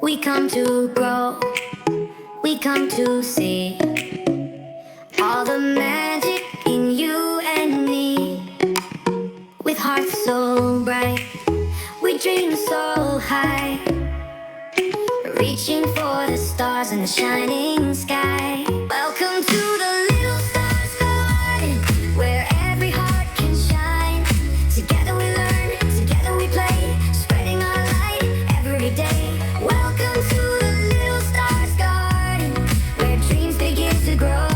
We come to grow, we come to see all the magic in you and me. With hearts so bright, we dream so high, reaching for the stars in the shining sky. Welcome to the little stars garden, where every heart can shine. Together we learn, together we play, spreading our light every day. Welcome to the little stars garden, where dreams begin to grow.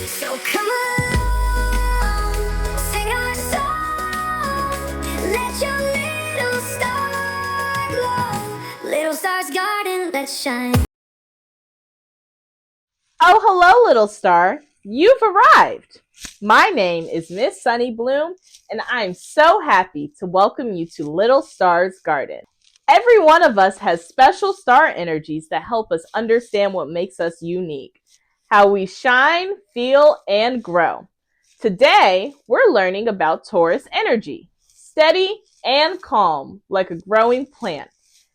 So come along, sing our song, let your little star glow. Little stars garden, let's shine. Oh, hello, little star. You've arrived. My name is Miss Sunny Bloom, and I'm so happy to welcome you to Little Star's Garden. Every one of us has special star energies that help us understand what makes us unique, how we shine, feel, and grow. Today, we're learning about Taurus energy, steady and calm, like a growing plant.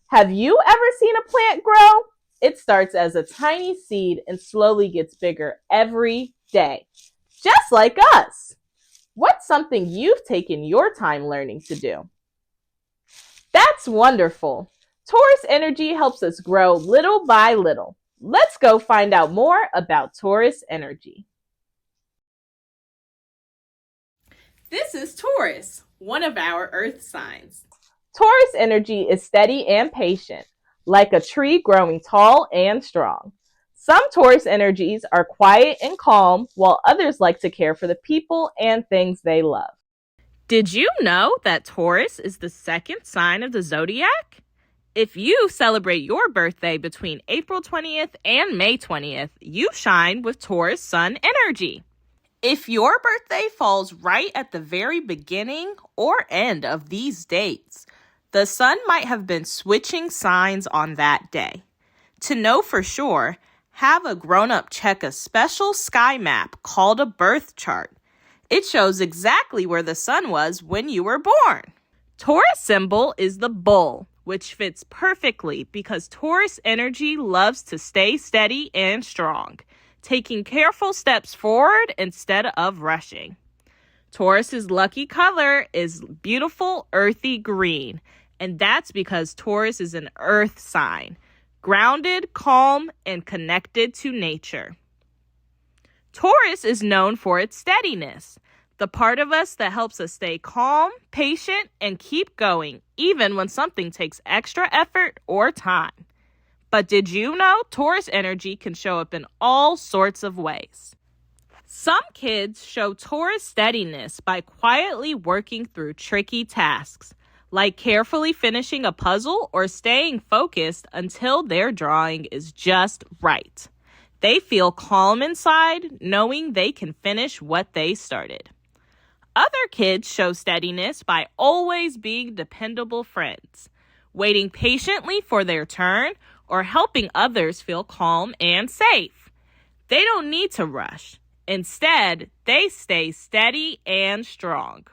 Have you ever seen a plant grow? It starts as a tiny seed and slowly gets bigger every day, just like us. What's something you've taken your time learning to do? That's wonderful. Taurus energy helps us grow little by little. Let's go find out more about Taurus energy. This is Taurus, one of our earth signs. Taurus energy is steady and patient, like a tree growing tall and strong. Some Taurus energies are quiet and calm, while others like to care for the people and things they love. Did you know that Taurus is the second sign of the zodiac? If you celebrate your birthday between April 20th and May 20th, you shine with Taurus sun energy. If your birthday falls right at the very beginning or end of these dates, the sun might have been switching signs on that day. To know for sure, have a grown-up check a special sky map called a birth chart. It shows exactly where the sun was when you were born. Taurus symbol is the bull, which fits perfectly because Taurus energy loves to stay steady and strong, taking careful steps forward instead of rushing. Taurus's lucky color is beautiful earthy green, and that's because Taurus is an earth sign, grounded, calm, and connected to nature. Taurus is known for its steadiness, the part of us that helps us stay calm, patient, and keep going, even when something takes extra effort or time. But did you know Taurus energy can show up in all sorts of ways? Some kids show Taurus steadiness by quietly working through tricky tasks, like carefully finishing a puzzle or staying focused until their drawing is just right. They feel calm inside, knowing they can finish what they started. Other kids show steadiness by always being dependable friends, waiting patiently for their turn, or helping others feel calm and safe. They don't need to rush. Instead, they stay steady and strong.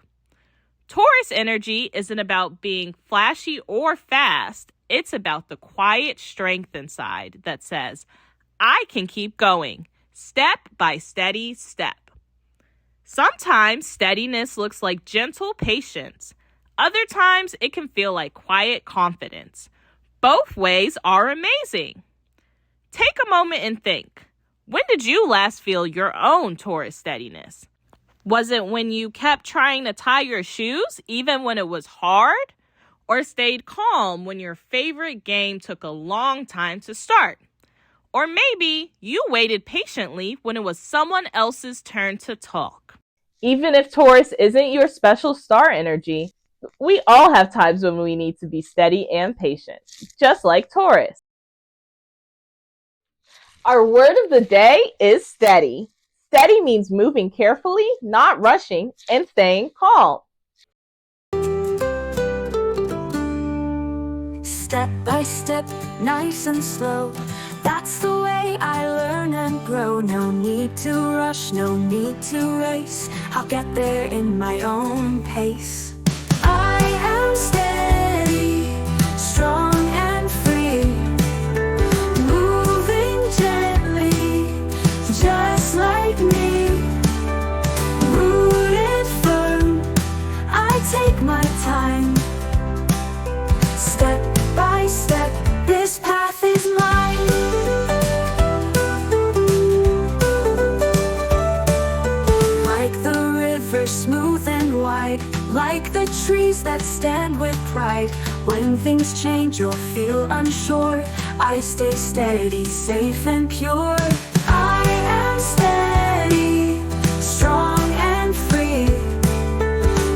Taurus energy isn't about being flashy or fast. It's about the quiet strength inside that says, I can keep going, step by steady step. Sometimes steadiness looks like gentle patience. Other times it can feel like quiet confidence. Both ways are amazing. Take a moment and think. When did you last feel your own Taurus steadiness? Was it when you kept trying to tie your shoes even when it was hard? Or stayed calm when your favorite game took a long time to start? Or maybe you waited patiently when it was someone else's turn to talk. Even if Taurus isn't your special star energy, we all have times when we need to be steady and patient, just like Taurus. Our word of the day is steady. Steady means moving carefully, not rushing, and staying calm. Step by step, nice and slow. That's the way I learn and grow. No need to rush, no need to race. I'll get there in my own pace. I am steady. leaves that stand with pride. When things change or feel unsure, I stay steady, safe and pure. I am steady, strong and free,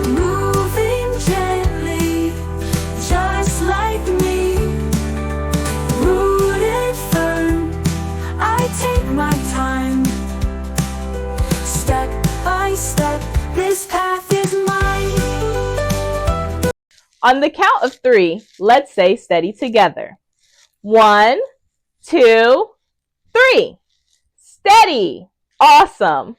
moving gently, just like me. Rooted firm, I take my time, step by step, this path is mine. On the count of 3, let's say steady together. 1, 2, 3. Steady! Awesome!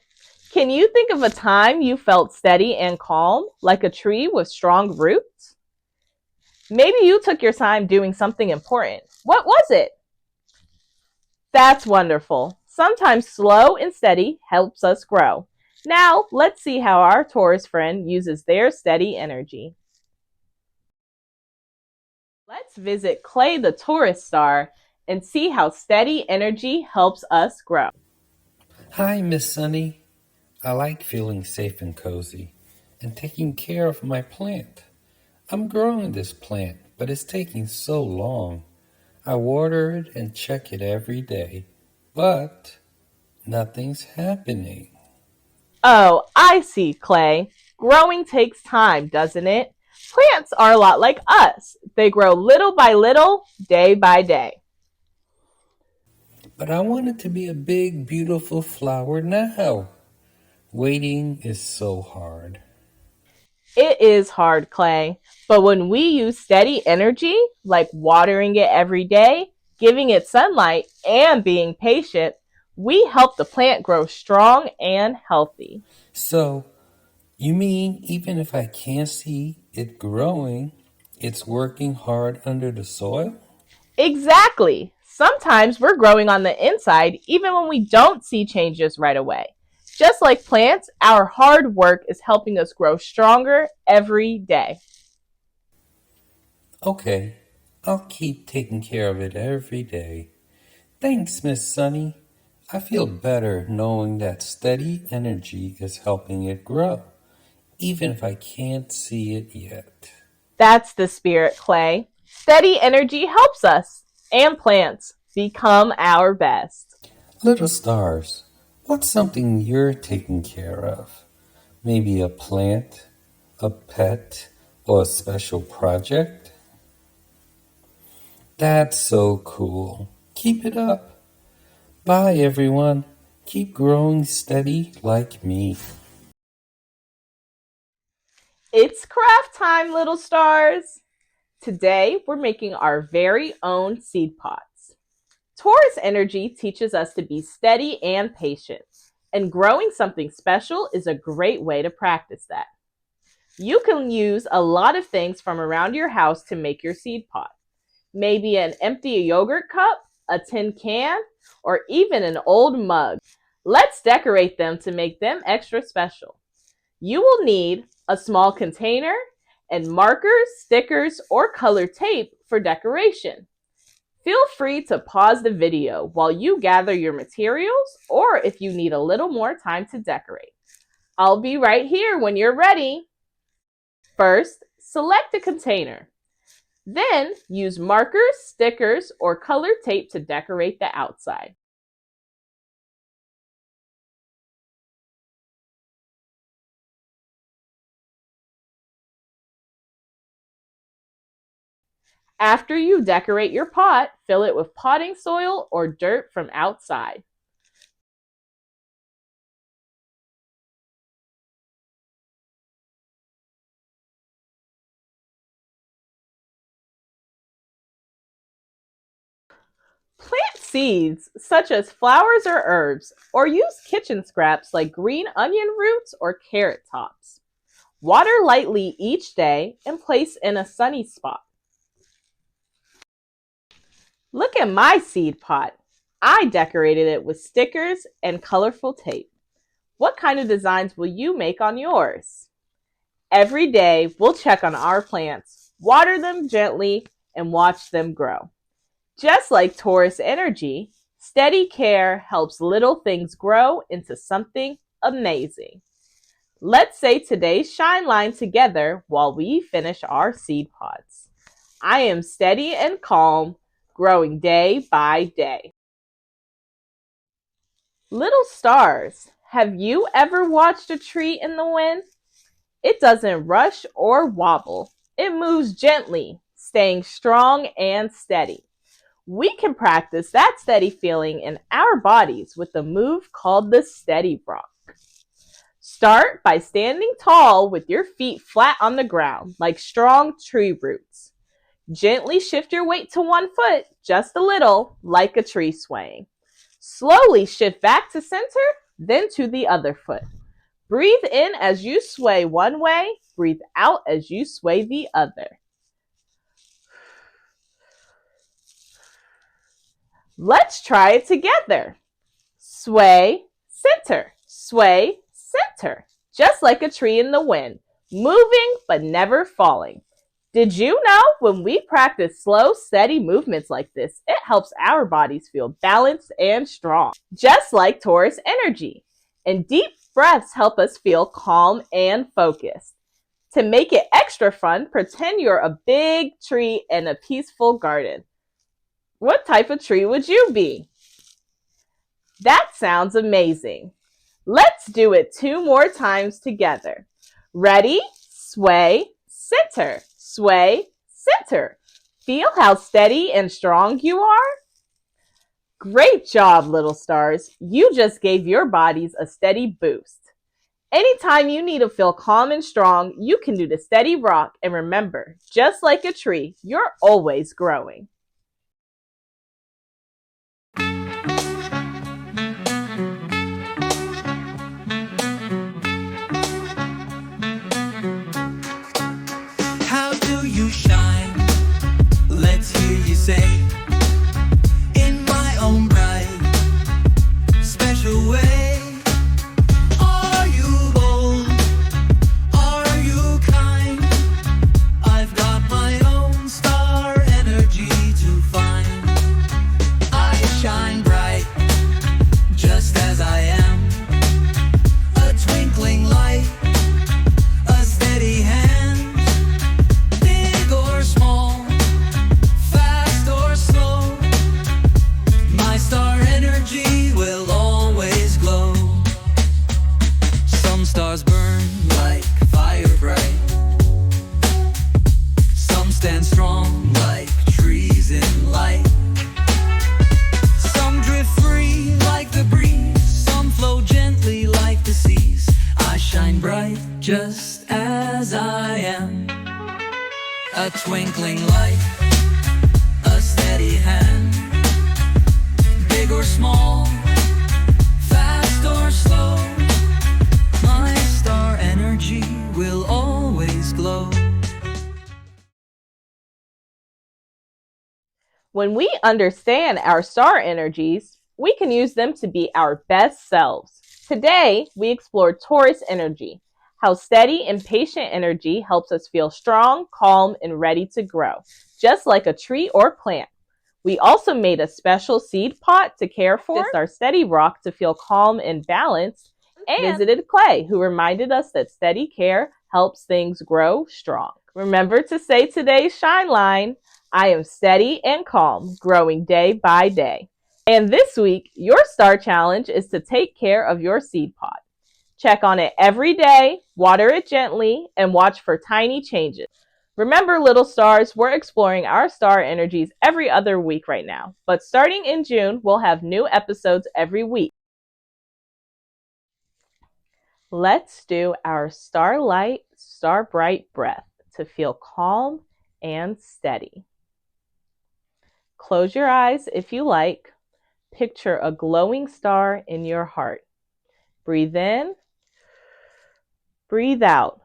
Can you think of a time you felt steady and calm, like a tree with strong roots? Maybe you took your time doing something important. What was it? That's wonderful. Sometimes slow and steady helps us grow. Now, let's see how our Taurus friend uses their steady energy. Let's visit Clay the Taurus Star and see how steady energy helps us grow. Hi, Miss Sunny. I like feeling safe and cozy and taking care of my plant. I'm growing this plant, but it's taking so long. I water it and check it every day, but nothing's happening. Oh, I see, Clay. Growing takes time, doesn't it? Plants are a lot like us. They grow little by little, day by day. But I want it to be a big, beautiful flower now. Waiting is so hard. It is hard, Clay, but when we use steady energy, like watering it every day, giving it sunlight, and being patient, we help the plant grow strong and healthy. So, you mean even if I can't see it growing, it's working hard under the soil? Exactly. Sometimes we're growing on the inside even when we don't see changes right away. Just like plants, our hard work is helping us grow stronger every day. Okay, I'll keep taking care of it every day. Thanks, Miss Sunny. I feel better knowing that steady energy is helping it grow, even if I can't see it yet. That's the spirit, Clay. Steady energy helps us and plants become our best. Little stars, what's something you're taking care of? Maybe a plant, a pet, or a special project? That's so cool. Keep it up. Bye, everyone. Keep growing steady like me. It's craft time, little stars. Today, we're making our very own seed pots. Taurus energy teaches us to be steady and patient, and growing something special is a great way to practice that. You can use a lot of things from around your house to make your seed pot. Maybe an empty yogurt cup, a tin can, or even an old mug. Let's decorate them to make them extra special. You will need a small container and markers, stickers, or colored tape for decoration. Feel free to pause the video while you gather your materials or if you need a little more time to decorate. I'll be right here when you're ready. First, select a container. Then, use markers, stickers, or colored tape to decorate the outside. After you decorate your pot, fill it with potting soil or dirt from outside. Plant seeds such as flowers or herbs, or use kitchen scraps like green onion roots or carrot tops. Water lightly each day and place in a sunny spot. Look at my seed pot. I decorated it with stickers and colorful tape. What kind of designs will you make on yours? Every day, we'll check on our plants, water them gently, and watch them grow. Just like Taurus energy, steady care helps little things grow into something amazing. Let's say today's shine line together while we finish our seed pods. I am steady and calm, growing day by day. Little stars, have you ever watched a tree in the wind? It doesn't rush or wobble. It moves gently, staying strong and steady. We can practice that steady feeling in our bodies with a move called the steady rock. Start by standing tall with your feet flat on the ground, like strong tree roots. Gently shift your weight to one foot, just a little, like a tree swaying. Slowly shift back to center, then to the other foot. Breathe in as you sway one way, breathe out as you sway the other. Let's try it together. Sway, center, sway, center. Just like a tree in the wind, moving but never falling. Did you know when we practice slow, steady movements like this, it helps our bodies feel balanced and strong, just like Taurus energy. And deep breaths help us feel calm and focused. To make it extra fun, pretend you're a big tree in a peaceful garden. What type of tree would you be? That sounds amazing. Let's do it 2 more times together. Ready? Sway, center, sway, center. Feel how steady and strong you are? Great job, little stars. You just gave your bodies a steady boost. Anytime you need to feel calm and strong, you can do the steady rock, and remember, just like a tree, you're always growing. How do you shine? Let's hear you say, in my own bright, special way. Are you bold? Are you kind? I've got my own star energy to find. I shine bright, just as I am. A twinkling light, a steady hand. Big or small, fast or slow, my star energy will always glow. Some stars burn like fire bright. Some stand strong like trees in light. Some drift free like the breeze. Some flow gently like the seas. I shine bright just as I am. A twinkling light, a steady hand. Big or small, fast or slow, my star energy will always glow. When we understand our star energies, we can use them to be our best selves. Today, we explored Taurus energy, how steady and patient energy helps us feel strong, calm, and ready to grow, just like a tree or plant. We also made a special seed pot to care for, our steady rock to feel calm and balanced, and visited Clay, who reminded us that steady care helps things grow strong. Remember to say today's shine line, I am steady and calm, growing day by day. And this week, your star challenge is to take care of your seed pod. Check on it every day, water it gently, and watch for tiny changes. Remember, little stars, we're exploring our star energies every other week right now. But starting in June, we'll have new episodes every week. Let's do our starlight, star bright breath to feel calm and steady. Close your eyes if you like. Picture a glowing star in your heart. Breathe in, breathe out.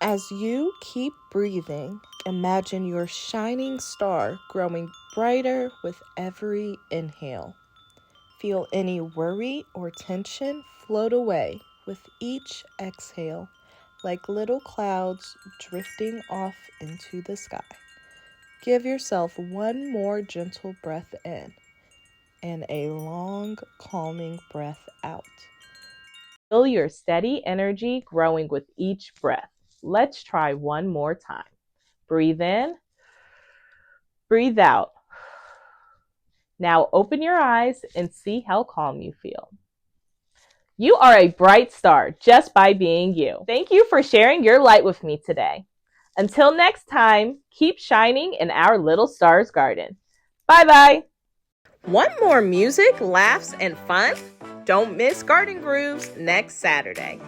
As you keep breathing, imagine your shining star growing brighter with every inhale. Feel any worry or tension float away with each exhale, like little clouds drifting off into the sky. Give yourself one more gentle breath in and a long, calming breath out. Feel your steady energy growing with each breath. Let's try one more time. Breathe in, breathe out. Now open your eyes and see how calm you feel. You are a bright star just by being you. Thank you for sharing your light with me today. Until next time, keep shining in our little star's garden. Bye-bye. Want more music, laughs, and fun? Don't miss Garden Grooves next Saturday.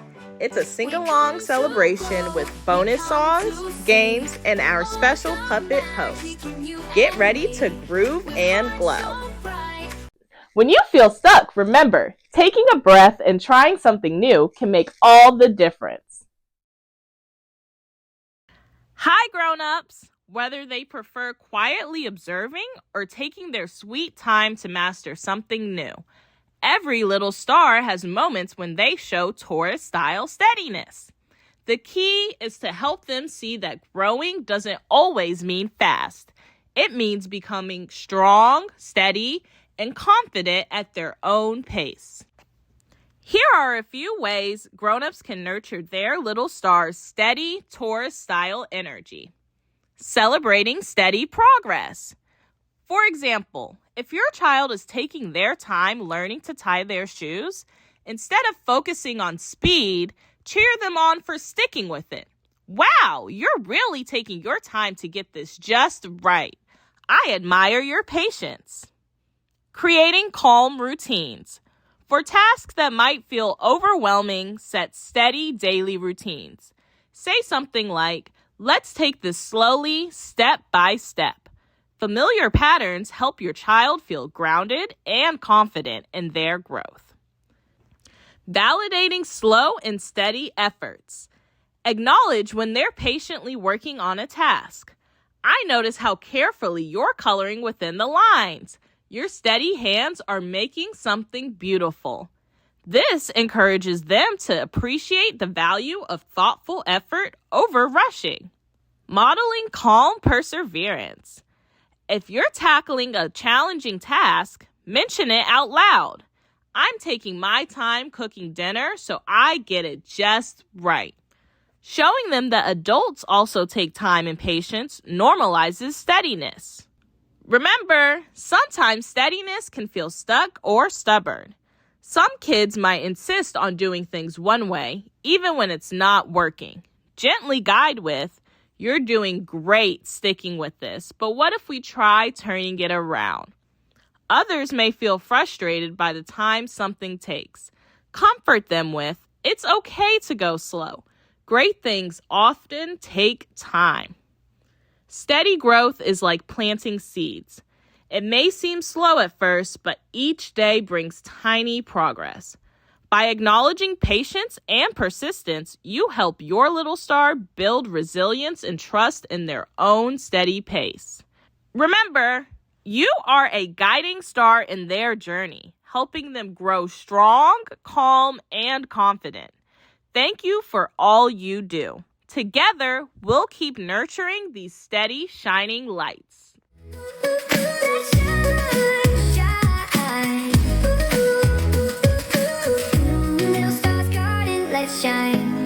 It's a sing-along celebration with bonus songs, games, and our special puppet host. Get ready to groove and glow. When you feel stuck, remember, taking a breath and trying something new can make all the difference. Hi, grown-ups! Whether they prefer quietly observing or taking their sweet time to master something new, every little star has moments when they show Taurus-style steadiness. The key is to help them see that growing doesn't always mean fast. It means becoming strong, steady, and confident at their own pace. Here are a few ways grown-ups can nurture their little star's steady Taurus-style energy. Celebrating steady progress. For example, if your child is taking their time learning to tie their shoes, instead of focusing on speed, cheer them on for sticking with it. Wow, you're really taking your time to get this just right. I admire your patience. Creating calm routines. For tasks that might feel overwhelming, set steady daily routines. Say something like, let's take this slowly, step by step. Familiar patterns help your child feel grounded and confident in their growth. Validating slow and steady efforts. Acknowledge when they're patiently working on a task. I notice how carefully you're coloring within the lines. Your steady hands are making something beautiful. This encourages them to appreciate the value of thoughtful effort over rushing. Modeling calm perseverance. If you're tackling a challenging task, mention it out loud. I'm taking my time cooking dinner so I get it just right. Showing them that adults also take time and patience normalizes steadiness. Remember, sometimes steadiness can feel stuck or stubborn. Some kids might insist on doing things one way, even when it's not working. Gently guide with, you're doing great sticking with this, but what if we try turning it around? Others may feel frustrated by the time something takes. Comfort them with, it's okay to go slow. Great things often take time. Steady growth is like planting seeds. It may seem slow at first, but each day brings tiny progress. By acknowledging patience and persistence, you help your little star build resilience and trust in their own steady pace. Remember, you are a guiding star in their journey, helping them grow strong, calm, and confident. Thank you for all you do. Together, we'll keep nurturing these steady, shining lights. Let's shine. Little star's garden, let's shine.